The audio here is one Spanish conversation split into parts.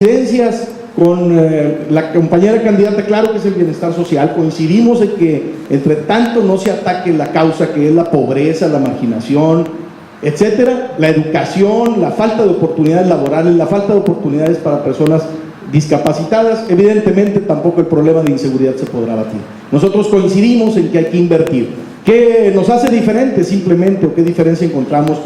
coincidencias con la compañera candidata, claro que es el bienestar social. Coincidimos en que entre tanto no se ataque la causa que es la pobreza, la marginación, etcétera, la educación, la falta de oportunidades laborales, la falta de oportunidades para personas discapacitadas, evidentemente tampoco el problema de inseguridad se podrá batir. Nosotros coincidimos en que hay que invertir. ¿Qué nos hace diferentes simplemente, o qué diferencia encontramos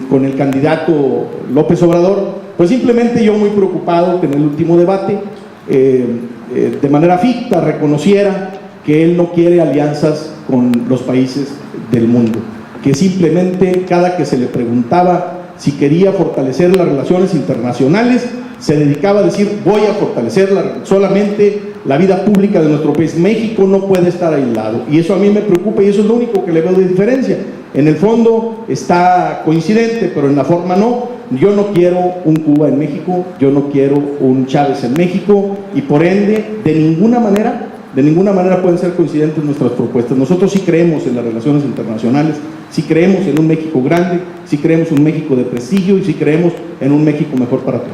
con el candidato López Obrador? Pues simplemente yo muy preocupado que en el último debate de manera ficta reconociera que él no quiere alianzas con los países del mundo, que simplemente cada que se le preguntaba si quería fortalecer las relaciones internacionales, se dedicaba a decir: voy a fortalecer solamente la vida pública de nuestro país. México no puede estar aislado, y eso a mí me preocupa, y eso es lo único que le veo de diferencia. En el fondo está coincidente, pero en la forma no. Yo no quiero un Cuba en México, yo no quiero un Chávez en México, y por ende, de ninguna manera pueden ser coincidentes nuestras propuestas. Nosotros sí creemos en las relaciones internacionales, sí creemos en un México grande, sí creemos en un México de prestigio, y sí creemos en un México mejor para todos.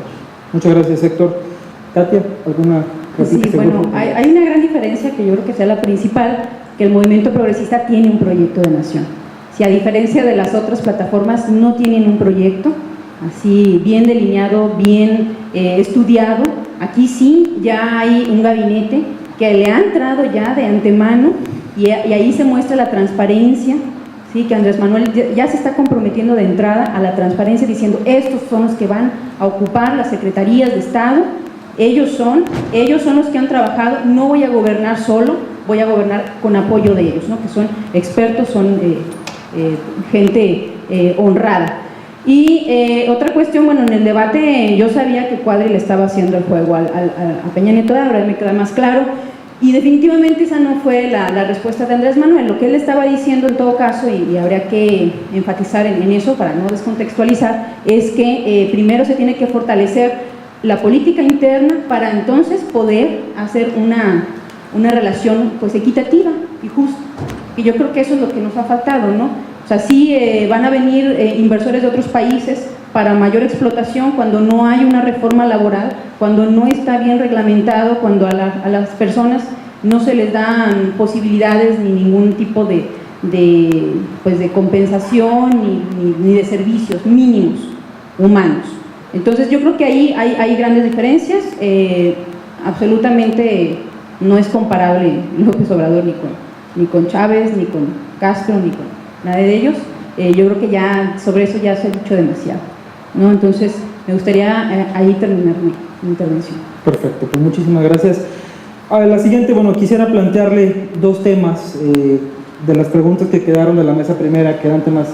Muchas gracias, Héctor. Katia, ¿alguna réplica? Sí, bueno, hay una gran diferencia que yo creo que sea la principal, que el movimiento progresista tiene un proyecto de nación. Si a diferencia de las otras plataformas no tienen un proyecto así bien delineado, bien estudiado, aquí sí ya hay un gabinete que le ha entrado ya de antemano, y ahí se muestra la transparencia, ¿sí? Que Andrés Manuel ya se está comprometiendo de entrada a la transparencia, diciendo: estos son los que van a ocupar las secretarías de Estado, ellos son los que han trabajado, no voy a gobernar solo, voy a gobernar con apoyo de ellos, ¿no? Que son expertos, son gente honrada. Y otra cuestión, bueno, en el debate yo sabía que Cuadri le estaba haciendo el juego a Peña Nieto, ahora me queda más claro, y definitivamente esa no fue la respuesta de Andrés Manuel. Lo que él estaba diciendo en todo caso, y habría que enfatizar en eso para no descontextualizar, es que primero se tiene que fortalecer la política interna para entonces poder hacer una relación pues equitativa y justa, y yo creo que eso es lo que nos ha faltado, ¿no? O sea, sí van a venir inversores de otros países para mayor explotación cuando no hay una reforma laboral, cuando no está bien reglamentado, cuando a las personas no se les dan posibilidades ni ningún tipo de compensación ni de servicios mínimos humanos. Entonces yo creo que ahí hay grandes diferencias. Absolutamente no es comparable López Obrador ni con Chávez, ni con Castro, ni con nadie de ellos. Yo creo que ya sobre eso ya se ha dicho demasiado, ¿no? Entonces me gustaría ahí terminar mi intervención. Perfecto, pues muchísimas gracias. A la siguiente, bueno, quisiera plantearle dos temas de las preguntas que quedaron de la mesa primera, que eran temas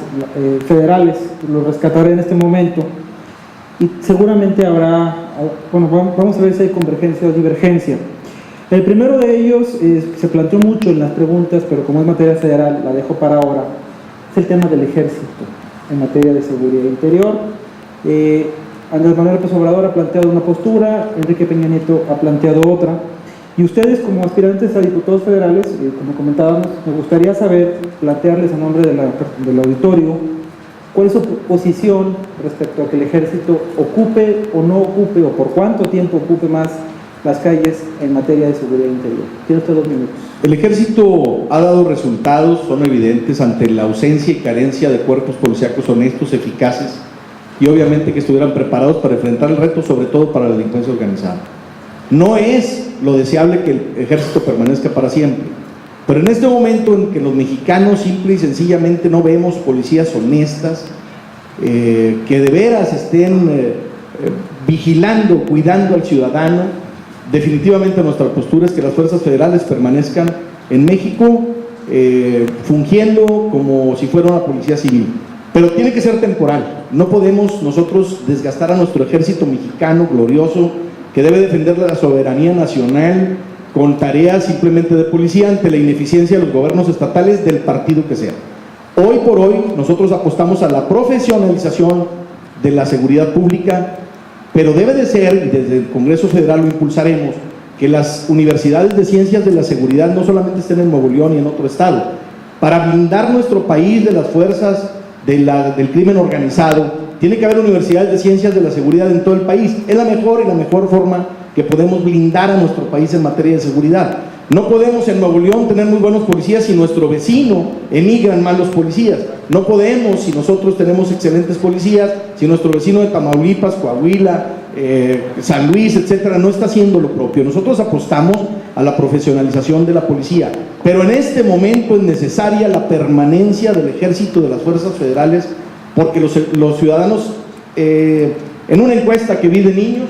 federales. Los rescataré en este momento y seguramente habrá, bueno, vamos a ver si hay convergencia o divergencia. El primero de ellos se planteó mucho en las preguntas, pero como es materia federal la dejo para ahora. Es el tema del ejército en materia de seguridad interior. Andrés Manuel López Obrador ha planteado una postura, Enrique Peña Nieto ha planteado otra, y ustedes como aspirantes a diputados federales, como comentábamos, me gustaría saber, plantearles a nombre del auditorio, cuál es su posición respecto a que el ejército ocupe o no ocupe, o por cuánto tiempo ocupe más las calles en materia de seguridad interior. Tiene usted 2 minutos. El ejército ha dado resultados, son evidentes, ante la ausencia y carencia de cuerpos policíacos honestos, eficaces, y obviamente que estuvieran preparados para enfrentar el reto, sobre todo para la delincuencia organizada. No es lo deseable que el ejército permanezca para siempre, pero en este momento en que los mexicanos simple y sencillamente no vemos policías honestas, que de veras estén vigilando, cuidando al ciudadano, definitivamente nuestra postura es que las fuerzas federales permanezcan en México fungiendo como si fuera una policía civil, pero tiene que ser temporal. No podemos nosotros desgastar a nuestro ejército mexicano glorioso, que debe defender la soberanía nacional, con tareas simplemente de policía ante la ineficiencia de los gobiernos estatales del partido que sea. Hoy por hoy nosotros apostamos a la profesionalización de la seguridad pública, pero debe de ser, y desde el Congreso Federal lo impulsaremos, que las universidades de ciencias de la seguridad no solamente estén en Nuevo León y en otro estado, para blindar nuestro país de las fuerzas del crimen organizado, Tiene que haber universidades de ciencias de la seguridad en todo el país. Es la mejor y la mejor forma que podemos blindar a nuestro país en materia de seguridad. No podemos en Nuevo León tener muy buenos policías si nuestro vecino emigran malos policías. No podemos, si nosotros tenemos excelentes policías, si nuestro vecino de Tamaulipas, Coahuila, San Luis, etcétera, no está haciendo lo propio. Nosotros apostamos a la profesionalización de la policía, pero en este momento es necesaria la permanencia del ejército, de las fuerzas federales, porque los ciudadanos, en una encuesta que vi de niños,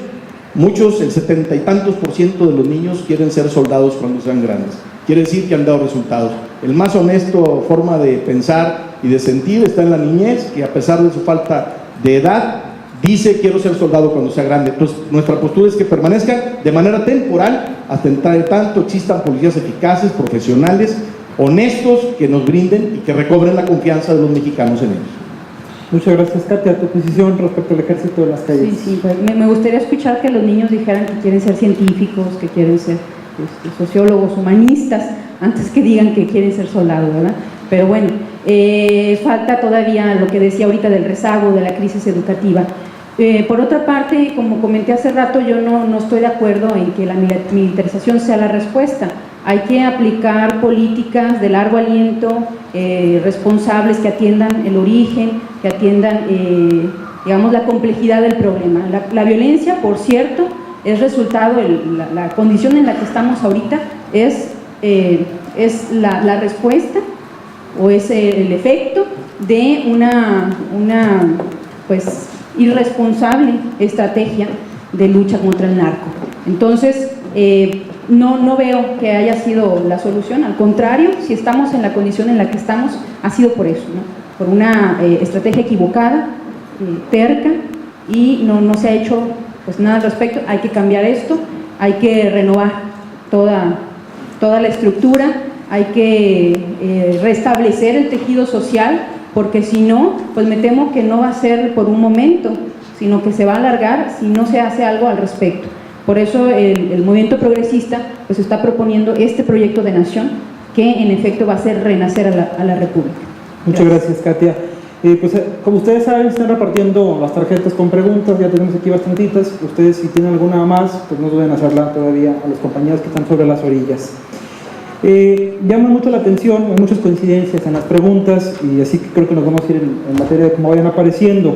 muchos, el 70 y tantos % de los niños quieren ser soldados cuando sean grandes. Quiere decir que han dado resultados. El más honesto forma de pensar y de sentir está en la niñez, que a pesar de su falta de edad, dice quiero ser soldado cuando sea grande. Entonces nuestra postura es que permanezcan de manera temporal hasta tanto existan policías eficaces, profesionales, honestos, que nos brinden y que recobren la confianza de los mexicanos en ellos. Muchas gracias, Katia. Tu posición respecto al ejército de las calles. Sí, pues, me gustaría escuchar que los niños dijeran que quieren ser científicos, que quieren ser sociólogos, humanistas, antes que digan que quieren ser soldados, ¿verdad? Pero bueno, falta todavía lo que decía ahorita del rezago, de la crisis educativa. Por otra parte, como comenté hace rato, yo no estoy de acuerdo en que la militarización sea la respuesta. Hay que aplicar políticas de largo aliento, responsables, que atiendan el origen, que atiendan, digamos, la complejidad del problema. La violencia, por cierto, es resultado, la condición en la que estamos ahorita es la respuesta o es el efecto de una pues irresponsable estrategia de lucha contra el narco. Entonces, no veo que haya sido la solución, al contrario, si estamos en la condición en la que estamos, ha sido por eso, ¿no? Por una estrategia equivocada, terca, y no se ha hecho pues nada al respecto. Hay que cambiar esto, hay que renovar toda la estructura, hay que restablecer el tejido social, porque si no, pues me temo que no va a ser por un momento, sino que se va a alargar si no se hace algo al respecto. Por eso el movimiento progresista pues está proponiendo este proyecto de nación que en efecto va a hacer renacer a la República. Muchas gracias, Katia. Pues como ustedes saben, están repartiendo las tarjetas con preguntas, ya tenemos aquí bastantitas. Ustedes, si tienen alguna más, pues no duden hacerla todavía a los compañeros que están sobre las orillas. Llama mucho la atención, hay muchas coincidencias en las preguntas, y así que creo que nos vamos a ir en materia de cómo vayan apareciendo.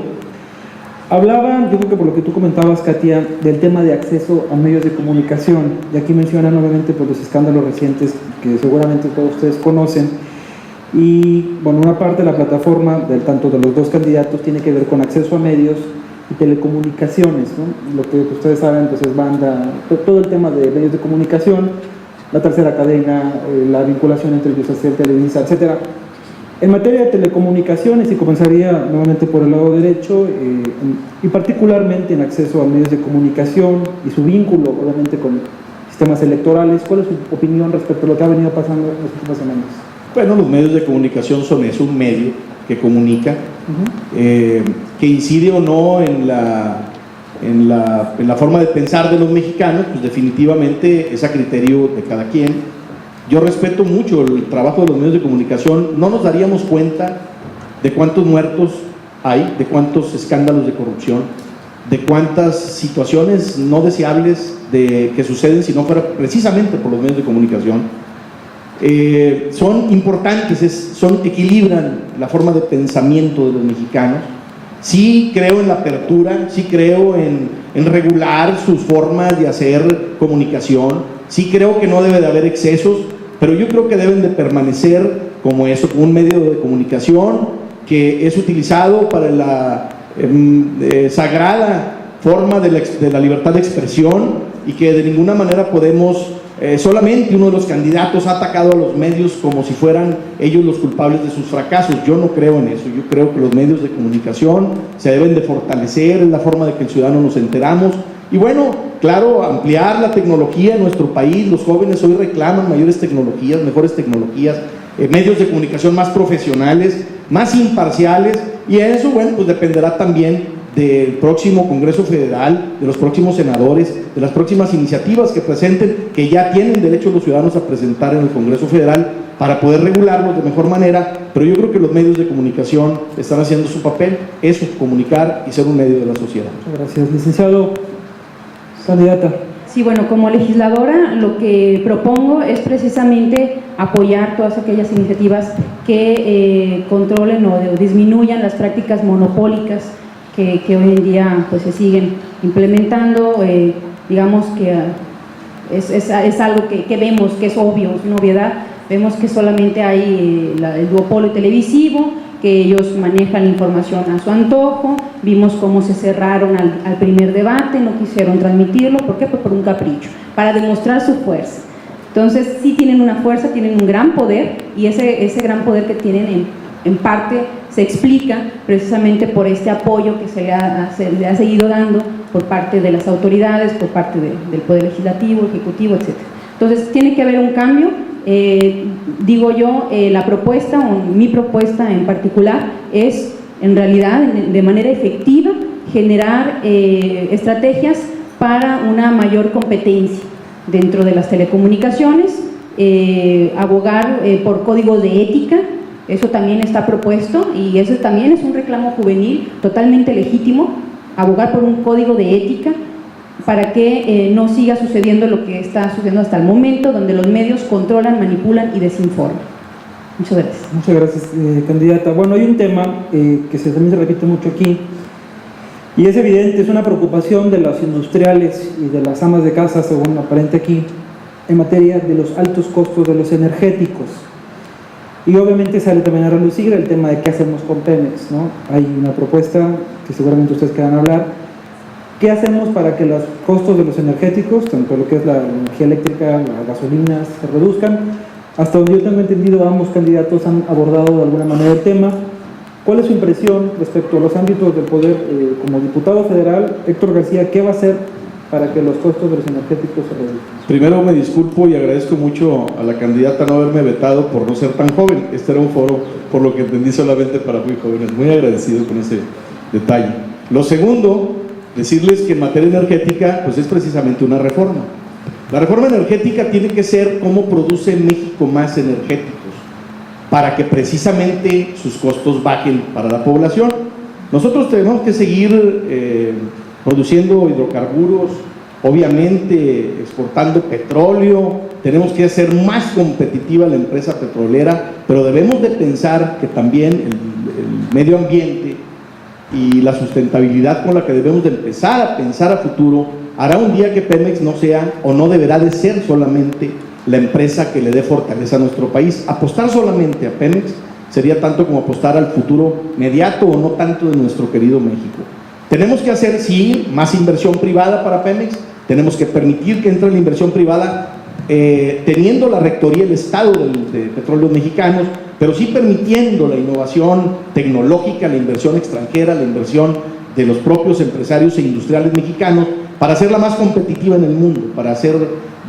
Hablaban, yo creo que por lo que tú comentabas, Katia, del tema de acceso a medios de comunicación, y aquí mencionan obviamente pues, los escándalos recientes que seguramente todos ustedes conocen. Y bueno, una parte de la plataforma, tanto de los dos candidatos, tiene que ver con acceso a medios y telecomunicaciones, ¿no? Lo que ustedes saben pues es banda, todo el tema de medios de comunicación, la tercera cadena, la vinculación entre Yusacel, Televisa, etcétera. En materia de telecomunicaciones, y comenzaría nuevamente por el lado derecho, y particularmente en acceso a medios de comunicación y su vínculo obviamente con sistemas electorales, ¿cuál es su opinión respecto a lo que ha venido pasando en las últimas semanas? Bueno, los medios de comunicación son eso, un medio que comunica, que incide o no en la forma de pensar de los mexicanos, pues definitivamente es a criterio de cada quien. Yo respeto mucho el trabajo de los medios de comunicación, no nos daríamos cuenta de cuántos muertos hay, de cuántos escándalos de corrupción, de cuántas situaciones no deseables que suceden si no fuera precisamente por los medios de comunicación. Son importantes, equilibran la forma de pensamiento de los mexicanos. Sí creo en la apertura, sí creo en regular sus formas de hacer comunicación, sí creo que no debe de haber excesos, pero yo creo que deben de permanecer como eso, como un medio de comunicación que es utilizado para la sagrada forma de la libertad de expresión, y que de ninguna manera podemos, solamente uno de los candidatos ha atacado a los medios como si fueran ellos los culpables de sus fracasos. Yo no creo en eso, yo creo que los medios de comunicación se deben de fortalecer, es la forma de que el ciudadano nos enteramos. Y bueno, claro, ampliar la tecnología en nuestro país. Los jóvenes hoy reclaman mayores tecnologías, mejores tecnologías, medios de comunicación más profesionales, más imparciales, y eso, bueno, pues dependerá también del próximo Congreso Federal, de los próximos senadores, de las próximas iniciativas que presenten, que ya tienen derecho los ciudadanos a presentar en el Congreso Federal para poder regularlos de mejor manera, pero yo creo que los medios de comunicación están haciendo su papel, eso, comunicar y ser un medio de la sociedad. Muchas gracias. Licenciado, candidata. Sí, bueno, como legisladora lo que propongo es precisamente apoyar todas aquellas iniciativas que controlen o disminuyan las prácticas monopólicas que hoy en día pues se siguen implementando. Digamos que es algo que vemos que es obvio, es una obviedad. Vemos que solamente hay el duopolio televisivo, que ellos manejan la información a su antojo. Vimos cómo se cerraron al primer debate, no quisieron transmitirlo. ¿Por qué? Pues por un capricho, para demostrar su fuerza. Entonces sí tienen una fuerza, tienen un gran poder, y ese gran poder que tienen en parte se explica precisamente por este apoyo que se le ha seguido dando por parte de las autoridades, por parte del Poder Legislativo, Ejecutivo, etc. Entonces tiene que haber un cambio. Digo yo, la propuesta, o mi propuesta en particular, es en realidad de manera efectiva generar estrategias para una mayor competencia dentro de las telecomunicaciones, abogar por códigos de ética. Eso también está propuesto, y eso también es un reclamo juvenil totalmente legítimo, abogar por un código de ética para que no siga sucediendo lo que está sucediendo hasta el momento, donde los medios controlan, manipulan y desinforman. Muchas gracias. Muchas gracias, candidata. Bueno, hay un tema que también se repite mucho aquí, y es evidente, es una preocupación de los industriales y de las amas de casa, según aparente aquí, en materia de los altos costos de los energéticos. Y obviamente sale también a relucir el tema de qué hacemos con Pemex, ¿no? Hay una propuesta que seguramente ustedes quieran hablar. ¿Qué hacemos para que los costos de los energéticos, tanto lo que es la energía eléctrica, las gasolinas, se reduzcan? Hasta donde yo tengo entendido, ambos candidatos han abordado de alguna manera el tema. ¿Cuál es su impresión respecto a los ámbitos del poder? Como diputado federal, Héctor García, ¿qué va a hacer para que los costos de los energéticos se reduzcan? Primero me disculpo y agradezco mucho a la candidata no haberme vetado por no ser tan joven. Este era un foro, por lo que entendí, solamente para muy jóvenes. Muy agradecido con ese detalle. Lo segundo, decirles que en materia energética pues es precisamente una reforma. La reforma energética tiene que ser cómo produce México más energéticos, para que precisamente sus costos bajen para la población. Nosotros tenemos que seguir produciendo hidrocarburos, obviamente exportando petróleo, tenemos que hacer más competitiva la empresa petrolera, pero debemos de pensar que también el medio ambiente y la sustentabilidad con la que debemos de empezar a pensar a futuro hará un día que Pemex no sea o no deberá de ser solamente la empresa que le dé fortaleza a nuestro país. Apostar solamente a Pemex sería tanto como apostar al futuro mediato o no tanto de nuestro querido México. Tenemos que hacer, sí, más inversión privada para Pemex, tenemos que permitir que entre la inversión privada teniendo la rectoría del Estado de Petróleos Mexicanos, pero sí permitiendo la innovación tecnológica, la inversión extranjera, la inversión de los propios empresarios e industriales mexicanos para hacerla más competitiva en el mundo, para hacer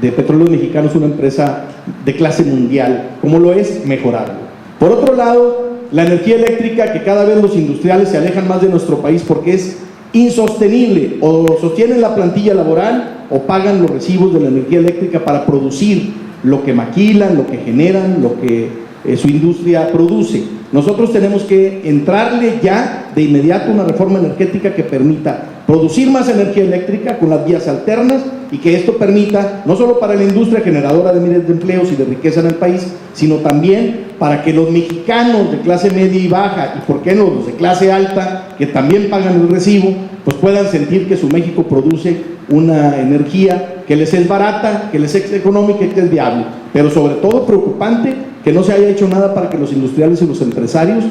de Petróleos Mexicanos una empresa de clase mundial, como lo es, mejorarlo. Por otro lado, la energía eléctrica, que cada vez los industriales se alejan más de nuestro país porque es insostenible, o sostienen la plantilla laboral o pagan los recibos de la energía eléctrica para producir lo que maquilan, lo que generan, lo que su industria produce. Nosotros tenemos que entrarle ya de inmediato una reforma energética que permita producir más energía eléctrica con las vías alternas, y que esto permita, no solo para la industria generadora de miles de empleos y de riqueza en el país, sino también para que los mexicanos de clase media y baja, y por qué no los de clase alta, que también pagan el recibo, pues puedan sentir que su México produce una energía que les es barata, que les es económica y que es viable. Pero sobre todo preocupante que no se haya hecho nada para que los industriales y los empresarios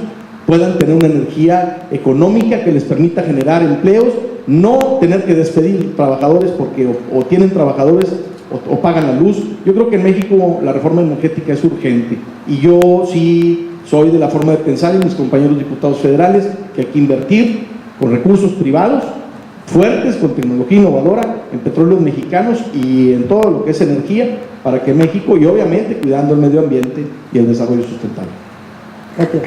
puedan tener una energía económica que les permita generar empleos, no tener que despedir trabajadores porque o tienen trabajadores o pagan la luz. Yo creo que en México la reforma energética es urgente, y yo sí soy de la forma de pensar, y mis compañeros diputados federales, que hay que invertir con recursos privados fuertes, con tecnología innovadora en Petróleos Mexicanos y en todo lo que es energía, para que México, y obviamente cuidando el medio ambiente y el desarrollo sustentable. Gracias.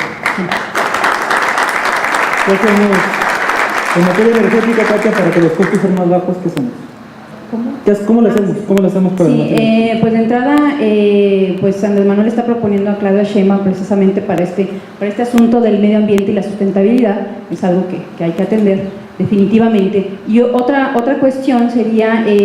En materia energética, Katia, para que los costos sean más bajos, ¿qué hacemos? ¿Cómo? ¿Cómo lo hacemos? ¿Cómo lo hacemos para Sí, pues de entrada, pues Andrés Manuel está proponiendo a Claudia Sheinbaum precisamente para este asunto del medio ambiente y la sustentabilidad, es algo que hay que atender definitivamente. Y otra cuestión sería